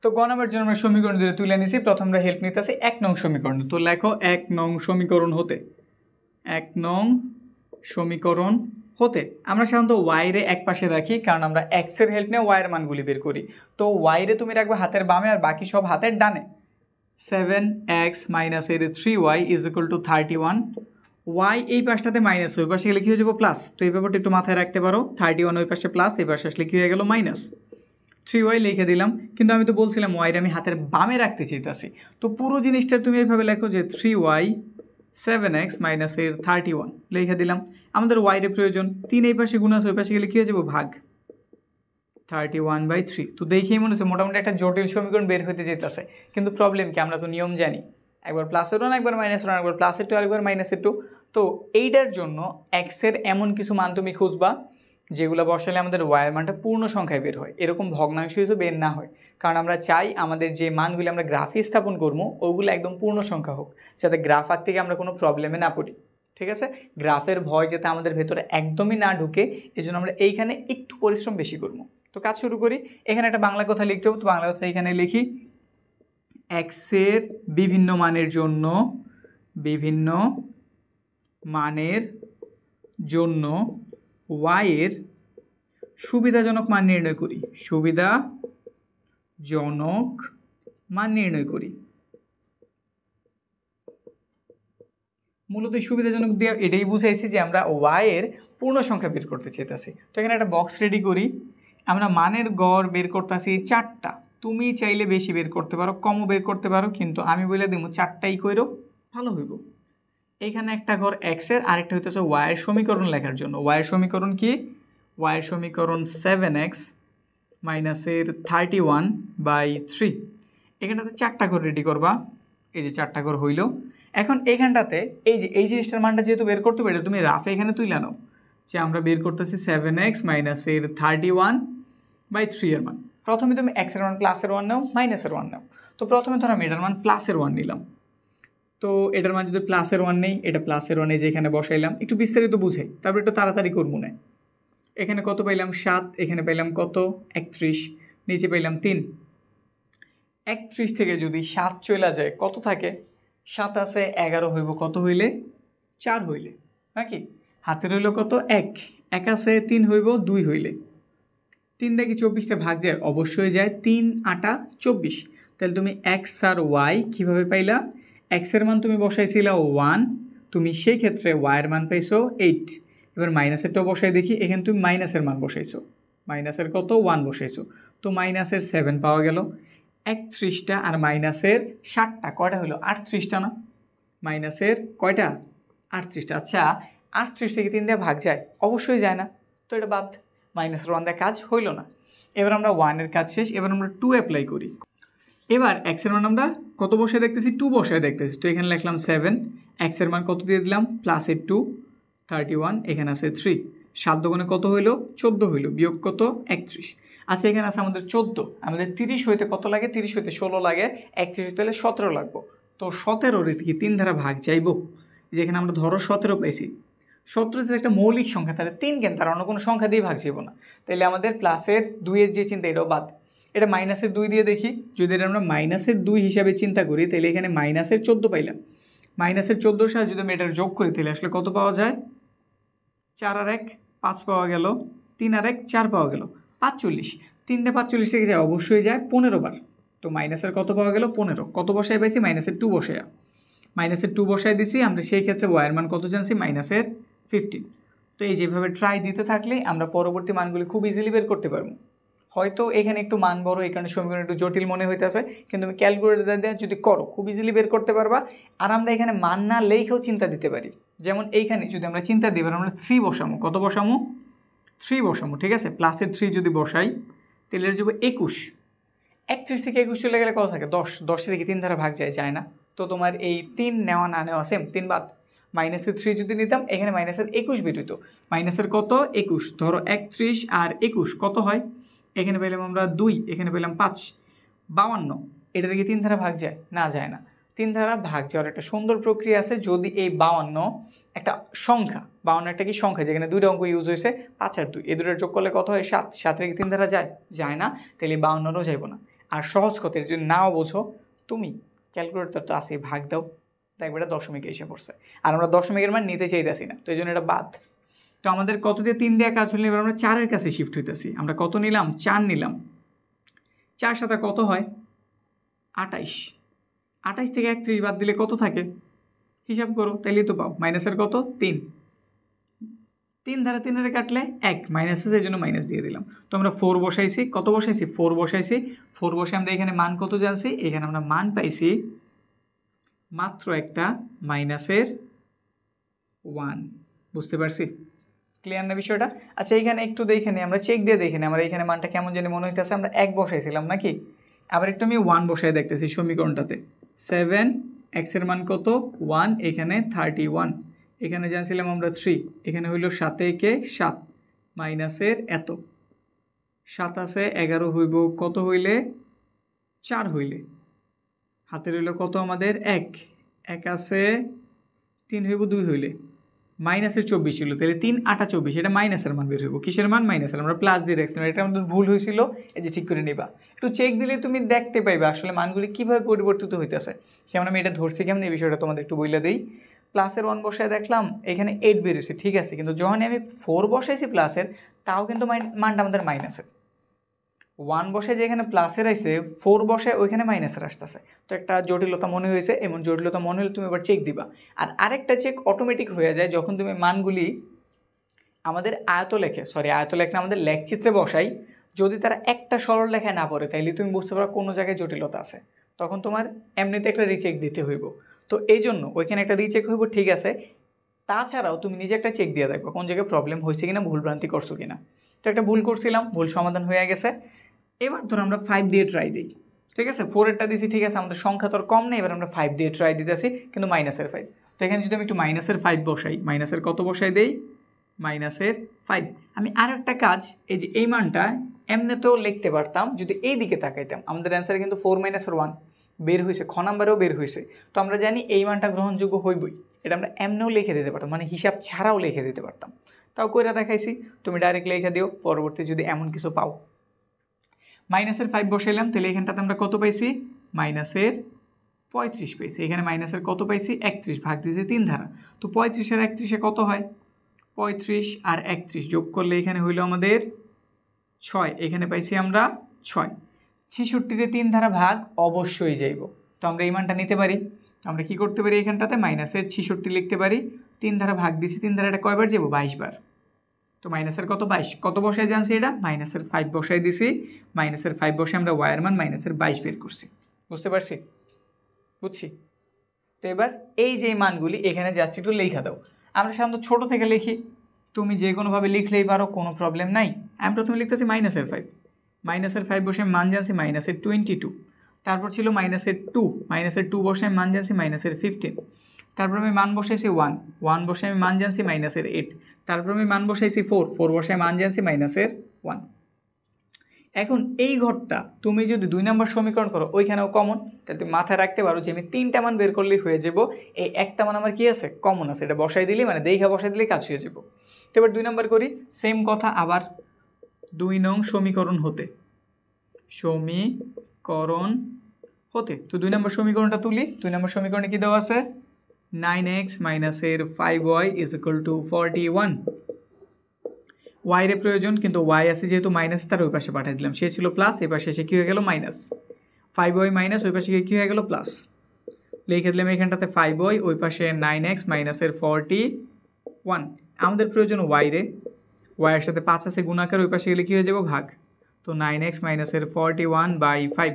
তো গ নাম্বারের জন্য আমরা সমীকরণ দিয়ে তুলে নিছি। প্রথম আমরা হেল্প নিতে আসি 1 নং সমীকরণ। তো লেখো 1 নং সমীকরণ হতে, 1 নং সমীকরণ হতে আমরা সাধারণত ওয়াইরে এক পাশে রাখি, কারণ আমরা এক্সের হেল্প নিয়ে ওয়াইয়ের মানগুলি বের করি। তো ওয়াইরে তুমি রাখবে হাতের বামে, আর বাকি সব হাতের ডানে। 7x minus 3y is equal to 31। Y এই পাশটাতে মাইনাস, ওই পাশে গেলে কী হয়ে যাবো? প্লাস। তো এই ব্যাপারটা একটু মাথায় রাখতে পারো। 31 ওই পাশে প্লাস, এই পাশে আসলে কী হয়ে গেল? মাইনাস। 3y লিখে দিলাম, কিন্তু আমি তো বলছিলাম ওয়াইরে আমি হাতের বামে রাখতে চাইতেছি। তো পুরো জিনিসটা তুমি এইভাবে লেখো যে 3y 7x মাইনাস 31 লিখে দিলাম। আমাদের ওয়াইরে প্রয়োজন, 3 এই পাশে গুণ আছে, ওই পাশে গেলে কী হয়ে যাবো? ভাগ। 31/3। তো দেখেই মনে হচ্ছে মোটামুটি একটা জটিল সমীকরণ বের হতে যেতেছে, কিন্তু প্রবলেম কি? আমরা তো নিয়ম জানি, একবার প্লাসের 1 একবার মাইনাসের 1, একবার প্লাসের 2 আরেকবার মাইনাসের 2। তো এইটার জন্য এক্সের এমন কিছু মান তুমি খুঁজবা যেগুলো বসালে আমাদের ওয়াইয়ের মানটা পূর্ণ সংখ্যায় বের হয়, এরকম ভগ্নাংশ হিসেবে বের না হয়। কারণ আমরা চাই আমাদের যে মানগুলি আমরা গ্রাফে স্থাপন করবো ওগুলো একদম পূর্ণ সংখ্যা হোক, যাতে গ্রাফ আঁকতে থেকে আমরা কোনো প্রবলেমে না পড়ি। ঠিক আছে, গ্রাফের ভয় যাতে আমাদের ভেতরে একদমই না ঢুকে এই জন্য আমরা এইখানে একটু পরিশ্রম বেশি করব। তো কাজ শুরু করি। এখানে একটা বাংলা কথা লিখতে হবে, তো বাংলা কথা এখানে লিখি এক্সের বিভিন্ন মানের জন্য ওয়াইয়ের সুবিধাজনক মান নির্ণয় করি। মূলত সুবিধাজনক দিয়ে এটাই বুঝাইছি যে আমরা ওয়াইয়ের পূর্ণ সংখ্যা বের করতে চাইতেছি। তো এখানে একটা বক্স রেডি করি। আমরা মানের গড় বের করতেছি 4টা। তুমি চাইলে বেশি বের করতে পারো, কমও বের করতে পারো, কিন্তু আমি বলে দিব 4টাই কইরো, ভালো হইব। এখানে একটা গড় এক্সের, আরেকটা হইতেছে ওয়াইয়ের সমীকরণ লেখার জন্য। ওয়াইয়ের সমীকরণ কি? ওয়াইয়ের সমীকরণ 7x মাইনাসের 31/3। এখানটাতে 4টা ঘর রেডি করবা। এই যে 4টা ঘর হইল। এখন এইখানটাতে এই জিনিসটার মানটা যেহেতু বের করতে পারি, তুমি রাফে এখানে তুলে নাও যে আমরা বের করতেছি 7x মাইনাসের 31/3 এর মান। প্রথমে তুমি এক্সের মান প্লাসের 1 নাও, মাইনাসের 1 নাও। তো প্রথমে ধরো আমি এটার মান প্লাসের 1 নিলাম। তো এটার মান যদি প্লাসের 1 নেই, এটা প্লাসের 1 যে এখানে বসাইলাম, একটু বিস্তারিত বুঝাই, তারপর একটু তাড়াতাড়ি করবো না। এখানে কত পাইলাম 7, এখানে পাইলাম কত 31, নিচে পাইলাম 3। 31 থেকে যদি 7 চলে যায় কত থাকে? 7 আছে 11 হইব কত হইলে? 4 হইলে, নাকি? হাতে রইল কত? 1 আছে 3 হইব 2 হইলে। 3 দেখি 24 ভাগ যায়, অবশ্যই যায়। 3 8 24। তাহলে তুমি এক্স আর ওয়াই কীভাবে পাইলা? এক্সের মান তুমি বসাইছিলা 1, তুমি সেই ক্ষেত্রে ওয়াইয়ের মান পাইছো 8। এবার মাইনাসেরটাও বসাই দেখি। এখানে তুমি মাইনাসের মান বসাইছো, মাইনাসের কত? 1 বসাইছো। তো মাইনাসের 7 পাওয়া গেল। 31টা আর মাইনাসের 7টা কয়টা হলো? 38টা না? মাইনাসের কয়টা? 38টা। আচ্ছা, 38 থেকে 3 দিয়ে ভাগ যায়? অবশ্যই যায় না, তো এটা বাদ। মাইনাসের 1 দিয়ে কাজ হইল না। এবার আমরা 1-এর কাজ শেষ। এবার আমরা 2 অ্যাপ্লাই করি। এবার এক্সের মান আমরা কত বসায় দেখতেছি? 2 বসায় দেখতেছি। তো এখানে লিখলাম 7, এক্সের মান কত দিয়ে দিলাম? প্লাসের 2, 31, এখানে আছে 3। 7 দুগুণে কত হইল? 14 হইল। বিয়োগ কত? 31। আচ্ছা, এখানে আছে আমাদের 14। আমাদের 30 হইতে কত লাগে? 30 হইতে 16 লাগে। 31 হইতে হলে 17 লাগবো। তো 17 থেকে 3 দ্বারা ভাগ চাইব। যেখানে আমরা ধরো 17 পাইছি। 17 একটা মৌলিক সংখ্যা, তাহলে 3 কেন? তার অন্য কোনো সংখ্যা দিয়ে ভাগ চাইব না। তাহলে আমাদের প্লাসের 2-এর যে চিন্তা, এটাও বাদ। এটা মাইনাসের 2 দিয়ে দেখি। যদি এটা আমরা মাইনাসের 2 হিসাবে চিন্তা করি, তাহলে এখানে মাইনাসের 14 পাইলাম। মাইনাসের 14-র সাথে যদি আমি এটার যোগ করি, তাহলে আসলে কত পাওয়া যায়? 4 আর 1 5 পাওয়া গেল। 3 আর 1 4 পাওয়া গেল। 45। 3 দিয়ে 45 থেকে যায়? অবশ্যই যায় 15 বার। তো মাইনাসের কত পাওয়া গেল? 15। কত বসায় পাইছি? মাইনাসের 2 বসায়। মাইনাসের 2 বসায় দিছি। আমরা সেই ক্ষেত্রে ওয়াইয়ের মান কত জানছি? মাইনাসের 15। তো এই যেভাবে ট্রাই দিতে থাকলে আমরা পরবর্তী মানগুলি খুব ইজিলি বের করতে পারবো। হয়তো এখানে একটু মান বড়, এখানে সমীকরণ একটু জটিল মনে হইতেছে, কিন্তু আমি ক্যালকুলেটর দিয়ে যদি করো খুব ইজিলি বের করতে পারবা। আর আমরা এখানে মান না লেখেও চিন্তা দিতে পারি। যেমন এইখানে যদি আমরা চিন্তা দিই, এবার আমরা 3 বসামো। কত বসামো? 3 বসামো, ঠিক আছে। প্লাসের 3 যদি বসাই, তাহলে এর যাবো 21। 31 থেকে 21 চলে গেলে কত থাকে? 10। 10 থেকে 3 দ্বারা ভাগ যায় না। তো তোমার এই 3 নেওয়া না নেওয়া সেম, 3 বাদ। মাইনাসের 3 যদি নিতাম, এখানে মাইনাসের 21 বের হইতো। মাইনাসের কত? 21। ধরো 31 আর 21 কত হয়? এখানে পেলাম আমরা 2, এখানে পেলাম 5, 52। এটা থেকে 3 দ্বারা ভাগ যায় না? যায় না। 3 দ্বারা ভাগ যাওয়ার একটা সুন্দর প্রক্রিয়া আছে। যদি এই 52 একটা সংখ্যা, 52 একটা কি সংখ্যা, যেখানে 2টা অঙ্ক ইউজ হয়েছে, 5 আর 2, এই দুটোর যোগ করলে কত হয়? 7। 7 থেকে 3 দ্বারা যায় না, তাহলে 52রও যাইব না। আর সহজ কথা, যদি নাও বোঝো, তুমি ক্যালকুলেটর তো আছে, ভাগ দাও, দেখবে এটা দশমিকে এসে পড়ছে। আর আমরা দশমিকের মান নিতে চাইতেছি না, তো এই জন্য এটা বাদ। তো আমাদের কত দিয়ে 3 দিয়ে কাজ হলে এবার আমরা 4-এর কাছে শিফট হইতেছি। আমরা কত নিলাম? 4 নিলাম। 4 সাথে কত হয়? 28। 28 থেকে 31 বাদ দিলে কত থাকে? হিসাব করো, তাইলেই তো পাও। মাইনাসের কত? 3। 3 দ্বারা 3-এর কাটলে 1, মাইনাস আছে, এই জন্য মাইনাস দিয়ে দিলাম। তো আমরা 4 বসাইছি। কত বসাইছি? 4 বসাইছি। 4 বসে আমরা এখানে মান কত জানছি? এখানে আমরা মান পাইছি মাত্র একটা মাইনাসের 1। বুঝতে পারছি? ক্লিয়ার না বিষয়টা? আচ্ছা, এইখানে একটু দেখে নিই, আমরা চেক দিয়ে দেখে নিই আমরা এখানে মানটা কেমন জানি মনে হইতেছে। আমরা 1 বসাইছিলাম নাকি? আবার একটু আমি 1 বসাই দেখতেছি সমীকরণটাতে। 7, এক্সের মান কত? 1, এখানে 31, এখানে জানছিলাম আমরা 3, এখানে হইল 7 একে 7, মাইনাসের এত। 7 আছে 11 হইব কত হইলে? 4 হইলে। হাতে রইল কত আমাদের? 1 আছে 3 হইব 2 হইলে। মাইনাসের 24 ছিল, তাহলে 3 8 24, এটা মাইনাসের মান বের হইব। কিসের মান? মাইনাসের। আমরা প্লাস দিয়ে রাখছিলাম, এটা আমাদের ভুল হয়েছিল, এই যে ঠিক করে নিবা। একটু চেক দিলে তুমি দেখতে পাইবে আসলে মানগুলি কীভাবে পরিবর্তিত হইতেছে। যেমন আমি এটা ধরছি কেমন, এই বিষয়টা তোমাদের একটু বইলে দিই। প্লাসের 1 বসায় দেখলাম এখানে 8 বেরিয়েছে, ঠিক আছে, কিন্তু যখনই আমি 4 বসাইছি প্লাসের, তাও কিন্তু মানটা আমাদের মাইনাসের। 1 বসায় যে এখানে প্লাসের আসছে, 4 বসায় ওইখানে মাইনাসের আসতেছে। তো একটা জটিলতা মনে হয়েছে, এমন জটিলতা মনে হলে তুমি এবার চেক দিবা। আর আরেকটা চেক অটোমেটিক হয়ে যায় যখন তুমি মানগুলি আমাদের আয়ত লেখে আমাদের লেখচিত্রে বসাই, যদি তারা একটা সরল লেখায় না পড়ে, তাইলে তুমি বুঝতে পারো কোনো জায়গায় জটিলতা আছে, তখন তোমার এমনিতে একটা রিচেক দিতে হইব। তো এই জন্য ওইখানে একটা রিচেক হইব, ঠিক আছে। তাছাড়াও তুমি নিজে একটা চেক দিয়ে দেখো কোন জায়গায় প্রবলেম হয়েছে কিনা, ভুলভ্রান্তি করছো কিনা। তো একটা ভুল করছিলাম, ভুল সমাধান হয়ে গেছে। এবার ধরো আমরা 5 দিয়ে ট্রাই দিই, ঠিক আছে। 4-এরটা দিছি, ঠিক আছে, আমাদের সংখ্যা তো কম নেই, এবার আমরা 5 দিয়ে ট্রাই দিতেছি, কিন্তু মাইনাসের 5। তো এখানে যদি আমি একটু মাইনাসের 5 বসাই, মাইনাসের কত বসাই দেই? মাইনাসের 5। আমি আর একটা কাজ, এই যে এই মানটা এমনিতেও লিখতে পারতাম যদি এই দিকে তাকাইতাম। আমাদের অ্যান্সারে কিন্তু 4 - 1 বের হয়েছে, খ নাম্বারেও বের হয়েছে। তো আমরা জানি এই মানটা গ্রহণযোগ্য হইবই, এটা আমরা এমনিও লিখে দিতে পারতাম, মানে হিসাব ছাড়াও লিখে দিতে পারতাম। তাও কইরা দেখাইছি, তুমি ডাইরেক্ট লিখে দিও পরবর্তী যদি এমন কিছু পাও। মাইনাসের 5 বসাইলাম, তাহলে এখানটাতে আমরা কত পাইছি? মাইনাসের 35 পাইছি। এখানে মাইনাসের কত পাইছি? 31, ভাগ দিয়েছে 3 দ্বারা। তো 35 আর 31-এ কত হয়? 35 আর 31 যোগ করলে এখানে হইল আমাদের 6, এখানে পাইছি আমরা 6। 66-রে 3 দ্বারা ভাগ অবশ্যই যাইব, তো আমরা এই মানটা নিতে পারি। আমরা কি করতে পারি? এখানটাতে মাইনাসের 66 লিখতে পারি, 3 দ্বারা ভাগ দিছি, 3 দ্বারা এটা কয়বার যাবো? 22 বার। তো মাইনাসের কত? 22। কত বসায় জানছি এটা? মাইনাসের 5 বসাই দিছি। মাইনাসের 5 বসে আমরা ওয়াইয়ের মান মাইনাসের 22 বের করছি। বুঝতে পারছি? বুঝছি। তো এবার এই যে মানগুলি এখানে জাস্ট একটু লেখা দাও। আমরা সাধারণত ছোটো থেকে লিখি, তুমি যে কোনোভাবে লিখলেই পারো, কোনো প্রবলেম নাই। আমি প্রথমে লিখতেছি মাইনাসের 5। মাইনাসের 5 বসে মান জানছি মাইনাসের 22। তারপর ছিল মাইনাসের 2। মাইনাসের 2 বসে মান জানছি মাইনাসের 15। তারপর আমি মান বসাইছি 1 বসে আমি মান জানছি মাইনাসের 8। তারপর আমি মান বসাইছি 4 বসে মান জানছি মাইনাসের 1। এখন এই ঘরটা তুমি যদি 2 নম্বর সমীকরণ করো, ওইখানেও কমন, তাহলে তুমি মাথায় রাখতে পারো যে আমি 3টা মান বের করলেই হয়ে যাব। এই একটা মান আমার কি আছে? কমন আছে, এটা বসাই দিলেই, মানে দেখা বসাই দিলেই কাজ হয়ে যাব। তো এবার 2 নম্বর করি, সেম কথা আবার 2 নং সমীকরণ হতে তো 2 নম্বর সমীকরণটা তুলি। 2 নম্বর সমীকরণে কি দেওয়া আছে? 9x মাইনাসের 5y ইজ ইকুয়াল টু 41। ওয়াইয়ের প্রয়োজন, কিন্তু ওয়াই আছে যেহেতু মাইনাস, তার ওই পাশে পাঠিয়ে দিলাম। সে ছিল প্লাস, এবার শেষে কী হয়ে গেল? মাইনাস। 5y মাইনাস, ওই পাশে কী হয়ে গেল? প্লাস। লিখে দিলাম এখানটাতে 5y, ওই পাশে 9x মাইনাসের 41। আমাদের প্রয়োজন ওয়াইরে, ওয়াইয়ের সাথে 5 আছে গুণাকার, ওই পাশে গেলে কী হয়ে যাব? ভাগ। তো 9x মাইনাসের 41/5।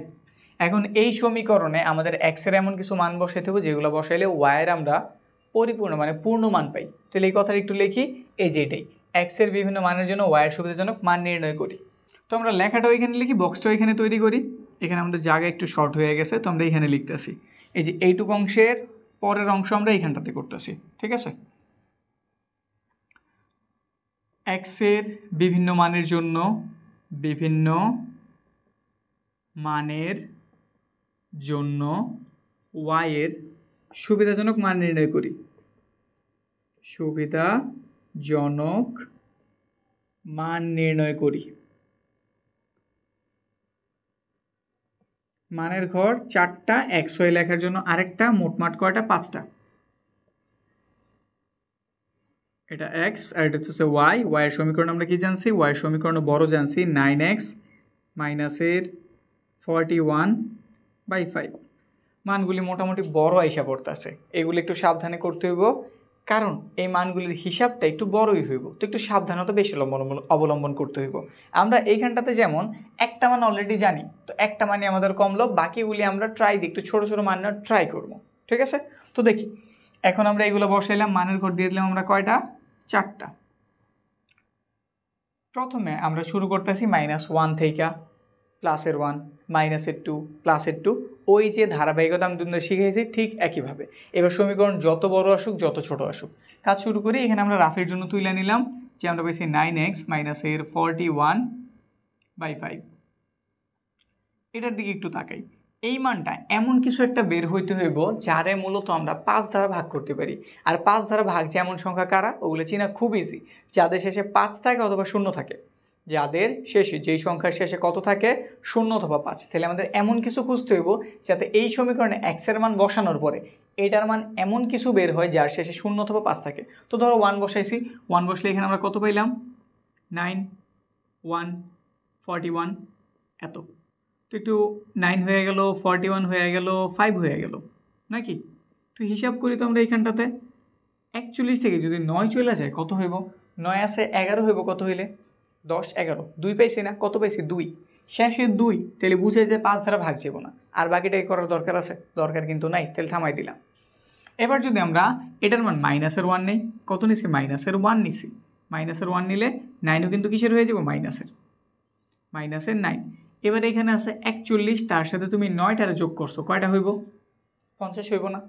এখন এই সমীকরণে আমাদের এক্সের এমন কিছু মান বসাইতে হবে যেগুলো বসাইলে ওয়াইয়ের আমরা পরিপূর্ণ মানে পূর্ণ মান পাই। তাহলে এই কথাটা একটু লিখি, এই যে এটাই এক্সের বিভিন্ন মানের জন্য ওয়াইয়ের সুবিধাজনক মান নির্ণয় করি। তো আমরা লেখাটাও এখানে লিখি, বক্সটাও এখানে তৈরি করি। এখানে আমাদের জায়গা একটু শর্ট হয়ে গেছে, তো আমরা এখানে লিখতেছি। এই যে এইটুকু অংশের পরের অংশ আমরা এইখানটাতে করতেছি, ঠিক আছে। এক্সের বিভিন্ন মানের জন্য ওয়াইয়ের সুবিধাজনক মান নির্ণয় করি। মানের ঘর 4টা, এক্স ওয়াই লেখার জন্য আরেকটা, মোটমাট কয়টা? 5টা। এটা এক্স আর এটা হচ্ছে ওয়াই। ওয়াইয়ের সমীকরণ আমরা কি জানছি? ওয়াইয়ের সমীকরণ বড় জানছি 9x মাইনাসের 41/5। মানগুলি মোটামুটি বড় আইসা পড়তেছে, এগুলি একটু সাবধানে করতে হইব, কারণ এই মানগুলির হিসাবটা একটু বড়ই হইব, তো একটু সাবধানতা বেশি অবলম্বন করতে হইব। আমরা এইখানটাতে যেমন একটা মান অলরেডি জানি, তো একটা মানে আমাদের কমলো, বাকিগুলি আমরা ট্রাই দিই, একটু ছোটো ছোটো মান ট্রাই করবো, ঠিক আছে। তো দেখি এখন আমরা এগুলো বসাইলাম, মানের ঘর দিয়ে দিলাম আমরা কয়টা? 4টা। প্রথমে আমরা শুরু করতেছি -1 থেকে, +1, -2, +2, ওই যে ধারাবাহিকতা আমি তোমাদের শিখেছি ঠিক একইভাবে। এবার সমীকরণ যত বড় আসুক যত ছোট আসুক, কাজ শুরু করি। এখানে আমরা রাফের জন্য তুলে নিলাম যে আমরা পেয়েছি 9x - এর 41/5। এটার দিকে একটু তাকাই, এই মানটা এমন কিছু একটা বের হইতে হইব যারে মূলত আমরা 5 দ্বারা ভাগ করতে পারি। আর 5 দ্বারা ভাগ যেমন সংখ্যা কারা, ওগুলো চেনা খুব ইজি। যাদের শেষে 5 থাকে অথবা 0 থাকে, যাদের শেষে যেই সংখ্যার শেষে কত থাকে 0 অথবা 5, তাহলে আমাদের এমন কিছু খুঁজতে হইব যাতে এই সমীকরণে এক্সের মান বসানোর পরে এটার মান এমন কিছু বের হয় যার শেষে 0 অথবা 5 থাকে। তো ধরো 1 বসাইছি, 1 বসলে এখানে আমরা কত পাইলাম 9 1 41 এত। তো একটু 9 হয়ে গেল, 41 হয়ে গেল, 5 হয়ে গেল নাকি। তো হিসাব করি তো আমরা এইখানটাতে 41 থেকে যদি 9 চলে যায় কত হইব, 9 আছে 11 হইব কত হইলে 10 11 2 পাইছি না, কত পাইছি 2, শেষে 2, তাহলে বুঝে যে 5 দ্বারা ভাগ যাব না। আর বাকিটাই করার দরকার আছে, দরকার কিন্তু নাই, তাহলে থামাই দিলাম। এবার যদি আমরা এটার মান -1 নেই, কত নিছি -1 নিছি, -1 নিলে 9ও কিন্তু কিসের হয়ে যাব -9। এবার এখানে আছে 41, তার সাথে তুমি 9টারে যোগ করছো, কয়টা হইব 50 হইব না,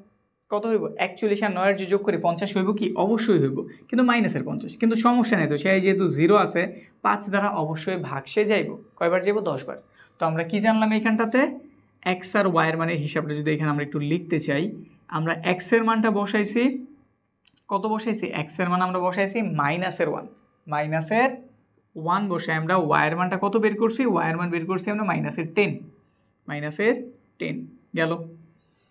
কত হইব 41 আর 9 যোগ করি 50 হইব কি, অবশ্যই হইব, কিন্তু -50। কিন্তু সমস্যা নেই তো, সে যেহেতু 0 আছে 5 দ্বারা অবশ্যই ভাগসে যাইব, কয়বার যাইব 10 বার। তো আমরা কি জানলাম এখানটাতে, এক্স আর ওয়াইয়ের মানের হিসাবটা যদি এখানে আমরা একটু লিখতে চাই, আমরা এক্সের মানটা বসাইছি, কত বসাইছি, এক্সের মান আমরা বসাইছি -1 বসে আমরা ওয়াইয়ের মানটা কত বের করছি, ওয়াইয়ের মান বের করছি আমরা -10 গেল।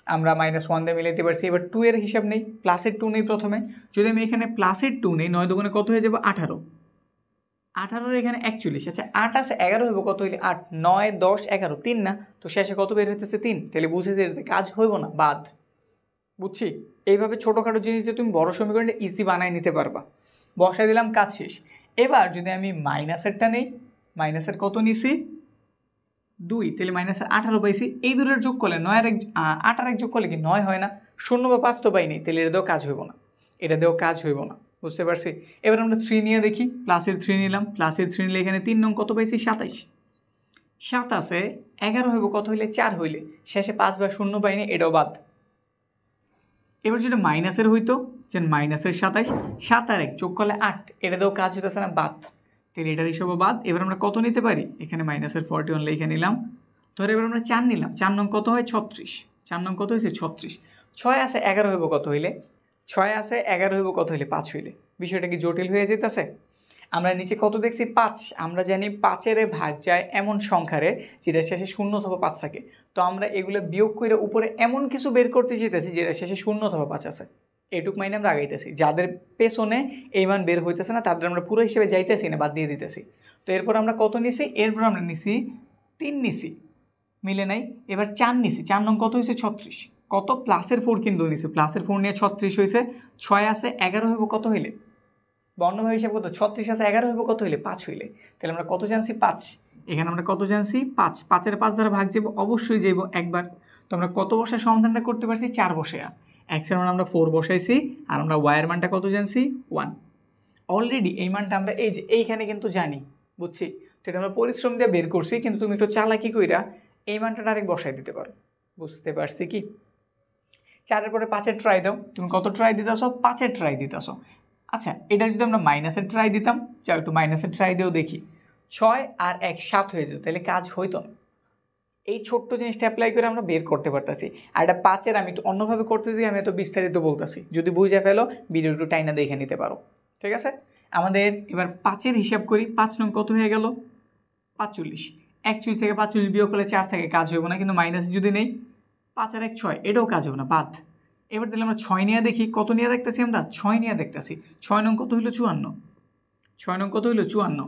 আমরা -1 দিয়ে মিলাইতে পারছি। এবার 2 এর হিসাব নেই, প্লাসের 2 নেই প্রথমে। যদি আমি এখানে প্লাসের 2 নেই, 9 দুগুণে কত হয়ে যাবে 18, 18 এখানে 41, আচ্ছা 8 আছে 11 হইব কত হইলে 8, 9 10 11 3 না, তো শেষে কত বের হইতেছে 3, তাহলে বুঝে যে কাজ হইব না, বাদ। বুঝছি, এইভাবে ছোটোখাটো জিনিস যে তুমি বড় সমীকরণটা ইজি বানায় নিতে পারবা। বসাই দিলাম, কাজ শেষ। এবার যদি আমি মাইনাসেরটা নেই, মাইনাসের কত নিছি 2, তাহলে -18 পাইছি। এই দুটোর যোগ করলে 9 আর 8 আর 1 যোগ করলে কি 9 হয় না, 0 বা 5 তো পাইনি, তাহলে এটা দিয়েও কাজ হইব না, এটা দিয়েও কাজ হইব না, বুঝতে পারছি। এবার আমরা 3 নিয়ে দেখি, প্লাসের 3 নিলাম, প্লাসের 3 নিলে এখানে 3 নং কত পাইছি 27, 7 আছে 11 হইব কত হইলে 4 হইলে, শেষে 5 বা 0 পাইনি, এটাও বাদ। এবার যেটা মাইনাসের হইতো, যে -27, 7 আর 1 যোগ করলে 8, এটা দিয়েও কাজ হইতেছে না, বাদ, তাহলে এটার হিসাবও বাদ। এবার আমরা কত নিতে পারি, এখানে -41 লিখে নিলাম। ধরে এবার আমরা 4 নিলাম, 4 নং কত হয় 36, 4 নং কত হয়েছে 36, 6 আছে 11 হইব কত হইলে, 6 আছে 11 হইব কত হইলে 5 হইলে। বিষয়টা কি জটিল হয়ে যেতেছে। আমরা নিচে কত দেখছি 5, আমরা জানি 5-এর ভাগ যায় এমন সংখ্যারে যেটা শেষে 0 অথবা 5 থাকে। তো আমরা এগুলো বিয়োগ করে উপরে এমন কিছু বের করতে যেতেছি যেটা শেষে 0 অথবা 5 আছে, এটুক মাইনে আমরা আগাইতেছি। যাদের পেছনে এই মান বের হইতেছে না তাদের আমরা পুরো হিসেবে যাইতেছি না, বাদ দিয়ে দিতেছি। তো এরপর আমরা কত নিছি, এরপর আমরা নিছি 3 নিছি, মিলে নাই। এবার 4 নিছি, 4 নং কত হয়েছে 36, কত প্লাসের 4 কিন্তু নিছি, প্লাসের 4 নিয়ে 36 হয়েছে। 6 আছে 11 হইব কত হইলে, বর্ণভাবে হিসাব কত 36 আছে 11 হইব কত হইলে 5 হইলে, তাহলে আমরা কত জানছি 5, এখানে আমরা কত জানছি 5, 5-এর 5 দ্বারা ভাগ যাব, অবশ্যই যাব একবার। তো আমরা কত বসায় সমাধানটা করতে পারছি 4 বসায়, এক্সের মান আমরা 4 বসাইছি, আর আমরা ওয়াইয়ের মানটা কত জানছি 1। অলরেডি এই মানটা আমরা এই যে এইখানে কিন্তু জানি, বুঝছি। তো এটা আমরা পরিশ্রম দিয়ে বের করছি, কিন্তু তুমি একটু চালাকি কইরা এই মানটা ডাইরেক্ট বসাই দিতে পারো, বুঝতে পারছি কি। 4-এর পরে 5-এর ট্রাই দাও, তুমি কত ট্রাই দিতেছ 5-এর ট্রাই দিতেছ। আচ্ছা এটা যদি আমরা মাইনাসের ট্রাই দিতাম, চাও একটু মাইনাসের ট্রাই দিয়েও দেখি, 6 আর 1 7 হয়ে যেত, তাহলে কাজ হইতো না। এই ছোট্ট জিনিসটা অ্যাপ্লাই করে আমরা বের করতে পারতেছি। আর এটা 5-এর আমি একটু অন্যভাবে করতেছি, আমি এত বিস্তারিত বলতেছি, যদি বুঝে ফেলো ভিডিও একটু টাইনা দেখে নিতে পারো, ঠিক আছে। আমাদের এবার 5-এর হিসাব করি, 5 নং কত হয়ে গেল 45, 41 থেকে 45 বিয়োগ করলে 4 থেকে কাজ হইব না, কিন্তু মাইনাসে যদি নেই 5 আর 1 6, এটাও কাজ হবে না, বাদ। এবার তাহলে আমরা 6 নিয়ে দেখি, কত নিয়ে দেখতেছি আমরা 6 নিয়ে দেখতেছি, 6 নং কত হইলো 54, 6 নং কত হইলো 54,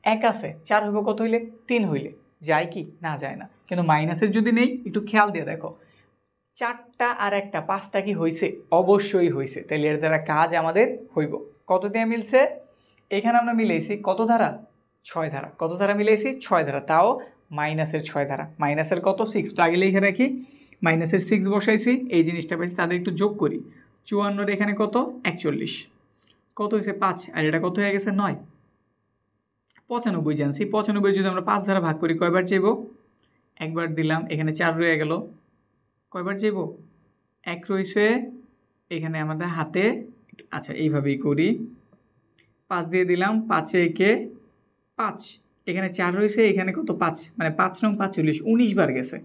1 আছে 4 হইব কত হইলে 3 হইলে, যায় কি না যায় না। কিন্তু মাইনাসের যদি নেই, একটু খেয়াল দিয়ে দেখো, 4টা আর 1টা 5টা কি হয়েছে, অবশ্যই হয়েছে, তাহলে এর দ্বারা কাজ আমাদের হইব। কত দিয়ে মিলছে, এখানে আমরা মিলাইছি কত ধারা 6 ধারা, কত ধারা মিলাইছি 6 ধারা, তাও মাইনাসের 6 ধারা, মাইনাসের কত 6, তো আগে লিখে রাখি মাইনাসের 6 বসাইছি, এই জিনিসটা পাইছি, তাদের একটু যোগ করি, 54 এখানে কত 41, কত হয়েছে 5, আর এটা কত হয়ে গেছে 9, 95 জানছি। 95 যদি আমরা 5 ধারা ভাগ করি কয়বার যাইব, একবার দিলাম, এখানে 4 রয়ে গেল, কয়বার যাইব 1 রয়েছে এখানে আমাদের হাতে। আচ্ছা এইভাবেই করি, 5 দিয়ে দিলাম, 5-এ একে 5, এখানে 4 রয়েছে, এখানে কত 5, মানে 5 নং 45, 19 বার গেছে।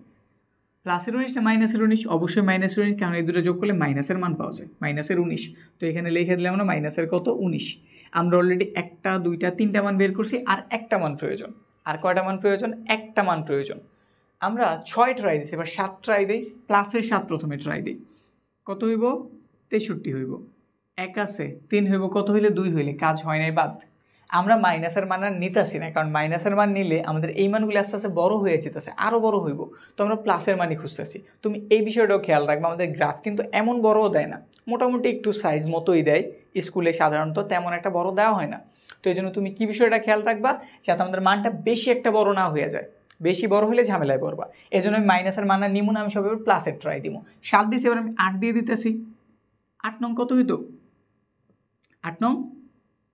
প্লাসের 19 না মাইনাসের 19? অবশ্যই মাইনাসের 19, কারণ এই দুটো যোগ করলে মাইনাসের মান পাওয়া যায়, মাইনাসের 19। তো এখানে লিখে দিলাম আমরা মাইনাসের কত, 19। আমরা অলরেডি 1টা 2টা 3টা মান বের করছি, আর একটা মান প্রয়োজন। আর কয়টা মান প্রয়োজন? একটা মান প্রয়োজন। আমরা 6 ট্রাই দিছি, এবার 7 ট্রাই দিই। প্লাসের 7 প্রথমে ট্রাই দিই, কত হইব? 63 হইব। 1 আছে, 3 হইব, কত হইলে? 2 হইলে। কাজ হয় নাই, বাদ। আমরা মাইনাসের মান আর নিতেছি না, কারণ মাইনাসের মান নিলে আমাদের এই মানগুলি আস্তে আস্তে বড় হয়ে যেতেছে, আরও বড় হইব। তো আমরা প্লাসের মানই খুঁজতেছি। তুমি এই বিষয়টাও খেয়াল রাখবে, আমাদের গ্রাফ কিন্তু এমন বড়ও দেয় না, মোটামুটি একটু সাইজ মতোই দেয়। স্কুলে সাধারণত তেমন একটা বড় দেওয়া হয় না। তো এই জন্য তুমি কী বিষয়টা খেয়াল রাখবা, যাতে আমাদের মানটা বেশি একটা বড় না হয়ে যায়। বেশি বড় হলে ঝামেলায় পড়বা। এই জন্য আমি মাইনাসের মান নিব না, আমি সব এবার প্লাসের ট্রাই দিব। 7 দিয়েছি, এবার আমি 8 দিয়ে দিতেছি। 8 নং কত হইতো? 8 নং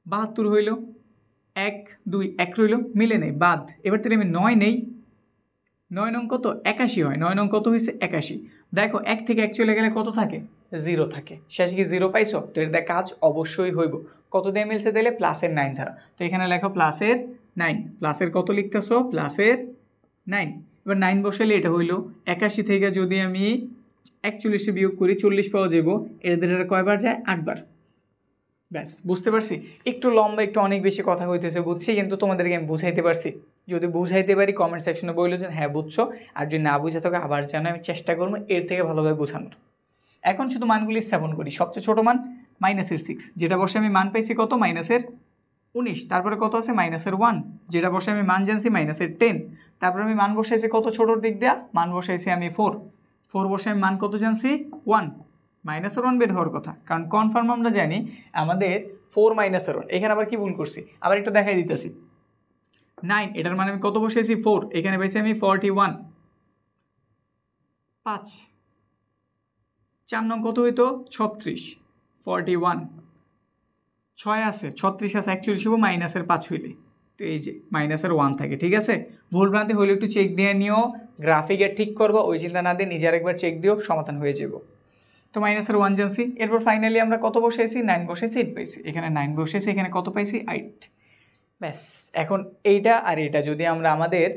72 হইল। 1 2 1 রইল, মিলে নেই, বাদ। এবার থেকে আমি 9 নেই। 9 নং কত? 81 হয়। 9 নং কত হয়েছে? 81। দেখো 1 থেকে 1 চলে গেলে কত থাকে? 0 থাকে। শেষে কি 0 পাইছো? তো এর কাজ অবশ্যই হইব। কত দিয়ে মিলছে দিলে? প্লাসের 9 ধারা। তো এখানে লেখো প্লাসের 9। প্লাসের কত লিখতেছো? প্লাসের 9। এবার 9 বসাইলে এটা হইল 81 থেকে যদি আমি 41 বিয়োগ করি 40 পাওয়া যাব। এদের কয়বার যায়? 8 বার। ব্যাস, বুঝতে পারছি। একটু লম্বা, একটু অনেক বেশি কথা হইতেছে বুঝছি, কিন্তু তোমাদেরকে আমি বুঝাইতে পারছি। যদি বুঝাইতে পারি কমেন্ট সেকশনে বললো যে হ্যাঁ বুঝছো, আর যদি না বুঝে থাকো আবার জানো, আমি চেষ্টা করবো এর থেকে ভালোভাবে বোঝানোর। এখন শুধু মানগুলি স্থাপন করি। সবচেয়ে ছোটো মান মাইনাসের 6, যেটা বসে আমি মান পাইছি কত? মাইনাসের 19। তারপরে কত আছে? মাইনাসের 1, যেটা বসে আমি মান জানছি মাইনাসের 10। তারপরে আমি মান বসাইছি কত? ছোটোর দিক দেওয়া মান বসাইছি আমি 4 বসে আমি মান কত জানছি? 1। মাইনাসের 1 বের হওয়ার কথা, কারণ কনফার্ম আমরা জানি আমাদের 4 মাইনাসের 1। এখানে আবার কি ভুল করছি? আবার একটু দেখাই দিতেছি। 9, এটার মানে আমি কত বসেছি? 4। এখানে পাইছি আমি 41। 5 4 নং কত হইতো? 36। 41। 6 আছে, 36 আছে, 41 হইব মাইনাসের 5 হইলে। তো এই যে মাইনাসের 1 থাকে, ঠিক আছে? ভুলভ্রান্তি হইলে একটু চেক দিয়ে নিও, গ্রাফিকে ঠিক করবো, ওই চিন্তা না দিয়ে নিজে আরেকবার চেক দিও, সমাধান হয়ে যাব। তো মাইনাসের 1 জানছি। এরপর ফাইনালি আমরা কত বসেছি? 9 বসেছি, 8 পাইছি। এখানে 9 বসেছি, এখানে কত পাইছি? 8। ব্যাস। এখন এইটা আর এটা যদি আমরা আমাদের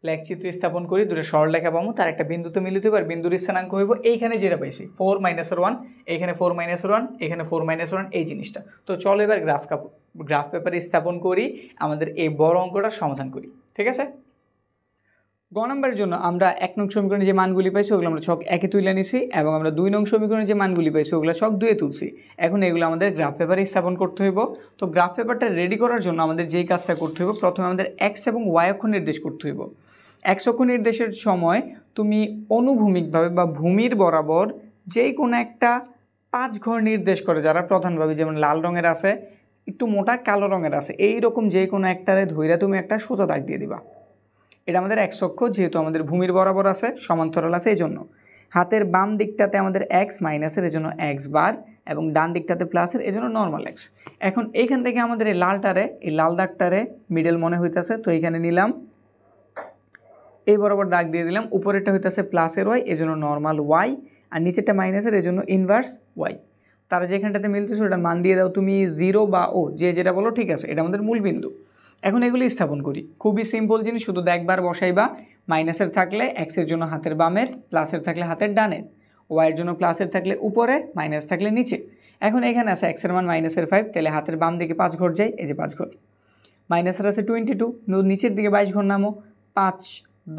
লেখচিত্র স্থাপন করি, দুটো সরলরেখা পাবো, তার একটা বিন্দুতে মিলিত হবে, আর বিন্দুর স্থানাঙ্ক হইব এইখানে যেটা পাইছি 4 মাইনাসের 1, এখানে 4 মাইনাসের 1, এখানে 4 মাইনাসের 1, এই জিনিসটা। তো চলো এবার গ্রাফ পেপারে স্থাপন করি, আমাদের এই বড় অঙ্কটা সমাধান করি, ঠিক আছে? গ নম্বরের জন্য আমরা 1 নং সমীকরণে যে মানগুলি পাইছি ওগুলো আমরা ছক 1-এ তুলে নিছি, এবং আমরা 2 নং সমীকরণে যে মানগুলি পাইছি ওগুলো ছক 2-এ তুলছি। এখন এগুলো আমাদের গ্রাফ পেপারে স্থাপন করতে হইব। তো গ্রাফ পেপারটা রেডি করার জন্য আমাদের যেই কাজটা করতে হইব, প্রথমে আমাদের এক্স এবং ওয়াই অক্ষ নির্দেশ করতে হইব। এক্স অক্ষ নির্দেশের সময় তুমি অনুভূমিকভাবে বা ভূমির বরাবর যেই কোনো একটা 5 ঘর নির্দেশ করে, যারা প্রধানভাবে, যেমন লাল রঙের আছে, একটু মোটা কালো রঙের আছে, এই রকম যে কোনো একটারে ধইরা তুমি একটা সোজা দাগ দিয়ে দিবা। এটা আমাদের এক্স অক্ষ, যেহেতু আমাদের ভূমির বরাবর আছে, সমান্তরাল আছে, এই জন্য হাতের বাম দিকটাতে আমাদের এক্স মাইনাসের, এই জন্য এক্স বার, এবং ডান দিকটাতে প্লাসের, এই জন্য নর্মাল এক্স। এখন এইখান থেকে আমাদের এই লালটারে, এই লাল দাগটারে মিডল মনে হইতেছে, তো এইখানে নিলাম, এই বরাবর দাগ দিয়ে দিলাম। উপরেরটা হইতেছে প্লাসের ওয়াই, এই জন্য নর্মাল ওয়াই, আর নিচেরটা মাইনাসের, এই জন্য ইনভার্স ওয়াই। তারা যেখানটাতে মিলতেছে ওটা মান দিয়ে দাও তুমি 0 বা ও, যে যেটা বলো, ঠিক আছে? এটা আমাদের মূল বিন্দু। এখন এগুলি স্থাপন করি, খুবই সিম্পল জিনিস, শুধু একবার বসাইবা। মাইনাসের থাকলে এক্সের জন্য হাতের বামের, প্লাসের থাকলে হাতের ডানের, ওয়াইয়ের জন্য প্লাসের থাকলে উপরে, মাইনাস থাকলে নিচে। এখন এখানে আছে এক্সের মান মাইনাসের 5, তাহলে হাতের বাম দিকে 5 ঘর যায়, এই যে 5 ঘর। মাইনাসের আছে 22, নিচের দিকে 22 ঘর নামো, 5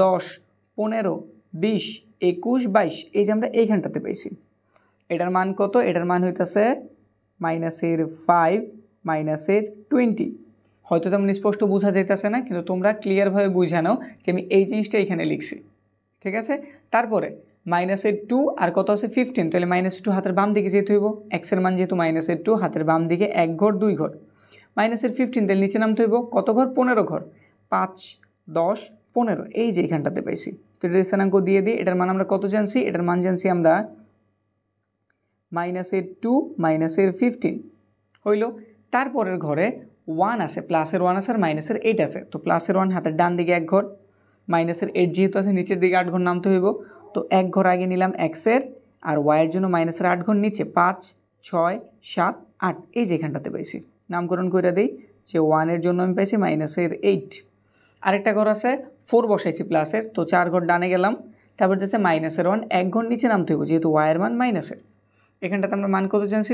10 15 20 21 22, এই যে আমরা এইখানটাতে পাইছি। এটার মান কত? এটার মান হইতেছে মাইনাসের 5 মাইনাসের 20। হয়তো তেমন স্পষ্ট বোঝা যাইতেছে না, কিন্তু তোমরা ক্লিয়ারভাবে বুঝে নাও যে আমি এই জিনিসটা এখানে লিখছি, ঠিক আছে? তারপরে মাইনাসের 2 আর কত আছে? 15, তাহলে -2 হাতের বাম দিকে যেতে হইব। এক্সের মান যেহেতু মাইনাসের 2, হাতের বাম দিকে 1 ঘর 2 ঘর, মাইনাসের 15, তাহলে নিচে নামতে হইব কত ঘর? 15 ঘর। 5 10 15, এই যে এখানটাতে পাইছি। তো এটার স্থানাঙ্ক দিয়ে দিই। এটার মান আমরা কত জানছি? এটার মান জানছি আমরা -2 -15 হইল। তারপরের ঘরে 1 আছে, প্লাসের 1 আছে, আর মাইনাসের 8 আছে। তো প্লাসের 1 হাতের ডান দিকে 1 ঘর, মাইনাসের 8 যেহেতু আছে নিচের দিকে 8 ঘর নামতে হইব। তো 1 ঘর আগে নিলাম এক্সের, আর ওয়াইয়ের জন্য মাইনাসের 8 ঘর নিচে, 5 6 7 8, এই যে এখানটাতে পাইছি। নামকরণ করে দিই, যে 1-এর জন্য আমি পাইছি -8। আরেকটা ঘর আছে 4 বসাইছি প্লাসের, তো 4 ঘর ডানে গেলাম, তারপর দিতেছে মাইনাসের 1, 1 ঘর নিচে নামতে হবে যেহেতু ওয়াইয়ের মান মাইনাসের। এখানটাতে আমরা মান কত জানছি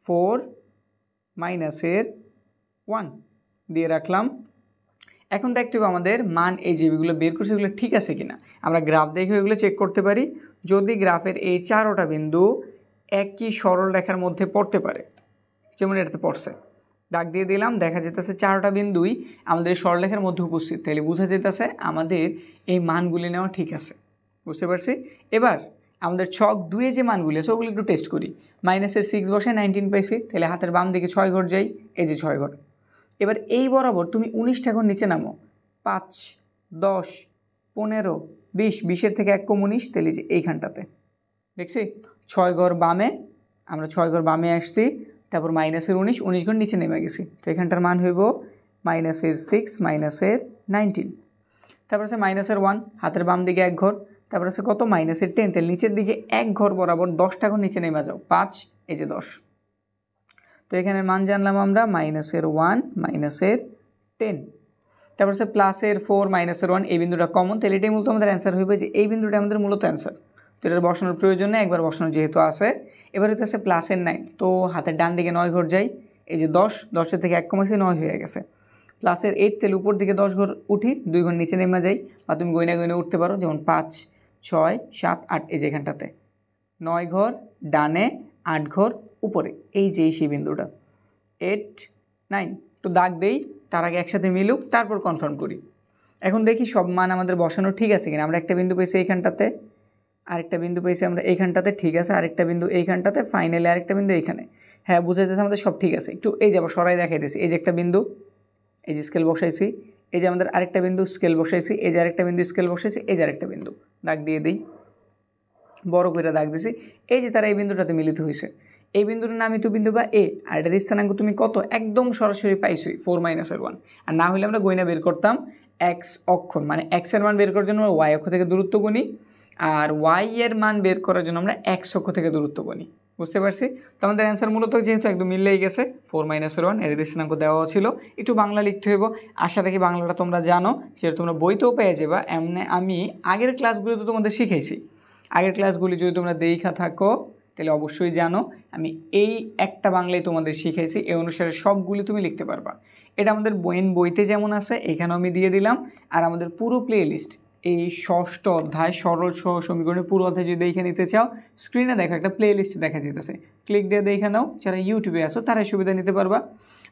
4 মাইনাসের 1 দিয়ে রাখলাম। এখন দেখতে হবে আমাদের মান এই যেগুলো বের করছে এগুলো ঠিক আছে কিনা। আমরা গ্রাফ দেখে এগুলো চেক করতে পারি। যদি গ্রাফের এই 4টা বিন্দু একই সরল রেখার মধ্যে পড়তে পারে, যেমন এটাতে পড়ছে, দাগ দিয়ে দিলাম, দেখা যেতেছে 4টা বিন্দুই আমাদের সরলরেখার মধ্যে উপস্থিত, তাহলে বোঝা যেতেছে আমাদের এই মানগুলি নেওয়া ঠিক আছে। বুঝতে পারছি? এবার আমাদের ছক 2-এ যে মানগুলি আছে ওগুলো একটু টেস্ট করি। মাইনাসের 6 বসে 19 পাইছি, তাহলে হাতের বাম দিকে 6 ঘর যাই, এই যে 6 ঘর। এবার এই বরাবর তুমি 19টা ঘর নিচে নামো, 5, 10, 15, 20, 20-এর থেকে 1 কম 19, তাহলে যে এইখানটাতে দেখছি 6 ঘর বামে, আমরা 6 ঘর বামে আসছি, তারপর মাইনাসের 19 ঘর নিচে নেমে গেছি, তো এখানটার মান হইব মাইনাসের 6 মাইনাসের 19। তারপর আছে মাইনাসের 1, হাতের বাম দিকে 1 ঘর, তারপর আছে কত মাইনাসের 10, তাহলে নিচের দিকে 1 ঘর বরাবর 10টা ঘর নিচে নেমে যাও, 5, এই যে 10। তো এখানে মান জানলাম আমরা মাইনাসের 1 মাইনাসের 10। তারপর আছে প্লাসের 4 মাইনাসের 1, এই বিন্দুটা কমন, তাহলে এটাই মূলত আমাদের অ্যান্সার হইবে যে এই বিন্দুটা আমাদের মূলত অ্যান্সার। তো এটার বসানোর প্রয়োজন নেই, একবার বসানো যেহেতু আছে। এবার হইতে আছে প্লাসের 9, তো হাতের ডান দিকে 9 ঘর যাই, এই যে 10, 10-এর থেকে 1 কমাইছে 9 হয়ে গেছে। প্লাসের 8, তাহলে উপর দিকে 10 ঘর উঠি, 2 ঘর নিচে নেমে যাই, বা তুমি গইনা উঠতে পারো, যেমন 5, 6, 7, 8, এই যে এখানটাতে 9 ঘর ডানে, 8 ঘর উপরে, এই যে সেই বিন্দুটা 8, 9। তো দাগ দেই, তার আগে একসাথে মিলুক, তারপর কনফার্ম করি। এখন দেখি সব মান আমাদের বসানো ঠিক আছে কিনা। আমরা একটা বিন্দু পেয়েছি এইখানটাতে, আরেকটা বিন্দু পেয়েছি আমরা এইখানটাতে, ঠিক আছে, আরেকটা বিন্দু এইখানটাতে, ফাইনালি আরেকটা বিন্দু এইখানে। হ্যাঁ, বুঝে যাচ্ছে আমাদের সব ঠিক আছে। একটু এই যাবো সরাই দেখাইতেছি, এই যে একটা বিন্দু, এই যে স্কেল বসাইছি, এই যে আমাদের আরেকটা বিন্দু স্কেল বসাইছি, এই যে আরেকটা বিন্দু স্কেল বসাইছি, এই যে আরেকটা বিন্দু, দাগ দিয়ে দিই, বড় করে দাগ দিছি, এই যে তারা এই বিন্দুটাতে মিলিত হয়েছে। এই বিন্দুর নামই তো বিন্দু বা এ, আর এটার স্থানাঙ্ক তুমি কত একদম সরাসরি পাইছই 4 মাইনাসের 1। আর না হলে আমরা গয়না বের করতাম এক্স অক্ষর, মানে এক্সের মান বের করার জন্য আমরা ওয়াই অক্ষ থেকে দূরত্ব গুনি, আর ওয়াই এর মান বের করার জন্য আমরা এক্স অক্ষ থেকে দূরত্ব গুনি। বুঝতে পারছি? তো আমাদের অ্যান্সার মূলত যেহেতু একদম মিললেই গেছে 4 মাইনাসের 1, এর স্থানাঙ্ক দেওয়া ছিল। একটু বাংলা লিখতে হইব, আশা রাখি বাংলাটা তোমরা জানো, যেহেতু তোমরা বইতেও পেয়ে যাবা। এমনি আমি আগের ক্লাসগুলোতে তোমাদের শিখাইছি, আগের ক্লাসগুলি যদি তোমরা দেখা থাকো তাহলে অবশ্যই জানো আমি এই একটা বাংলায় তোমাদের শিখাইছি, এই অনুসারে সবগুলি তুমি লিখতে পারবা। এটা আমাদের বইতে যেমন আছে এখানেও আমি দিয়ে দিলাম। আর আমাদের পুরো প্লে লিস্ট এই 6ষ্ঠ অধ্যায় সরল সহ সমীকরণের পুরো অধ্যায় যদি দেখে নিতে চাও, স্ক্রিনে দেখো একটা প্লে লিস্ট দেখা যেতেছে, ক্লিক দিয়ে দেখে নাও। যারা ইউটিউবে আসো তারাই সুবিধা নিতে পারবা,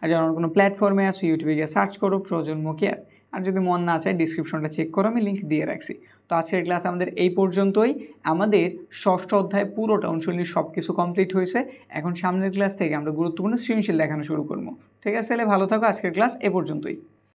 আর যারা কোনো প্ল্যাটফর্মে আসো ইউটিউবে গিয়ে সার্চ করো প্রজন্ম কেয়ার। আর যদি মন না চায় ডিসক্রিপশনটা চেক করো, আমি লিঙ্ক দিয়ে রাখছি। তো আজকের ক্লাস আমাদের এই পর্যন্তই। আমাদের 6ষ্ঠ অধ্যায় পুরোটা অনুশীলনী সব কিছু কমপ্লিট হয়েছে। এখন সামনের ক্লাস থেকে আমরা গুরুত্বপূর্ণ সৃজনশীল দেখানো শুরু করবো। ঠিক আছে, তাহলে ভালো থাকো, আজকের ক্লাস এ পর্যন্তই।